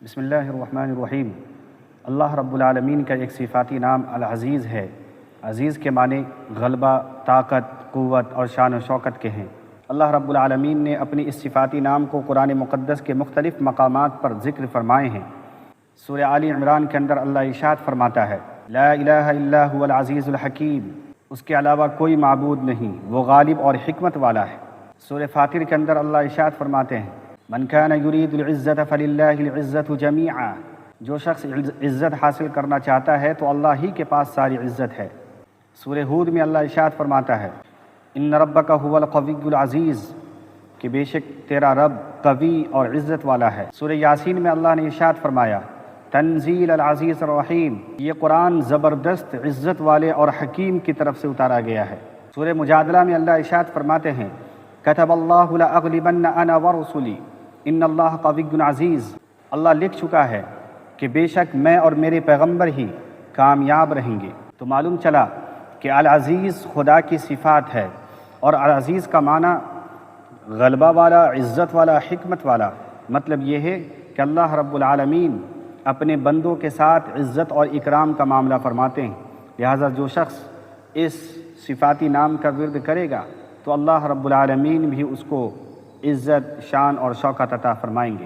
بسم اللہ الرحمن الرحیم۔ اللہ رب العالمین کا ایک صفاتی نام العزیز ہے۔ عزیز کے معنی غلبہ، طاقت، قوت اور شان و شوکت کے ہیں۔ اللہ رب العالمین نے اپنی اس صفاتی نام کو قرآن مقدس کے مختلف مقامات پر ذکر فرمائے ہیں۔ سورہ آل عمران کے اندر اللہ ارشاد فرماتا ہے، لا الہ الا هو العزیز الحکیم، اس کے علاوہ کوئی معبود نہیں، وہ غالب اور حکمت والا ہے۔ سورہ فاطر کے اندر اللہ ارشاد فرماتے ہیں، من کان یرید العزت فللہ العزت جمیعا، جو شخص عزت حاصل کرنا چاہتا ہے تو اللہ ہی کے پاس ساری عزت ہے۔ سورہ ہود میں اللہ ارشاد فرماتا ہے، ان ربک هو القوی العزیز، کہ بے شک تیرا رب قوی اور عزت والا ہے۔ سورہ یاسین میں اللہ نے ارشاد فرمایا، تنزیل العزیز الرحیم، یہ قرآن زبردست عزت والے اور حکیم کی طرف سے اتارا گیا ہے۔ سورہ مجادلہ میں اللہ ارشاد فرماتے ہیں، کتب اللہ لاغلبن انا ورسلی ان اللہ قوی عزیز، اللہ لکھ چکا ہے کہ بے شک میں اور میرے پیغمبر ہی کامیاب رہیں گے۔ تو معلوم چلا کہ العزیز خدا کی صفات ہے، اور العزیز کا معنی غلبہ والا، عزت والا، حکمت والا۔ مطلب یہ ہے کہ اللہ رب العالمین اپنے بندوں کے ساتھ عزت اور اکرام کا معاملہ فرماتے ہیں، لہٰذا جو شخص اس صفاتی نام کا ورد کرے گا تو اللہ رب العالمین بھی اس کو عزت، شان اور شوکت عطا فرمائیں گے۔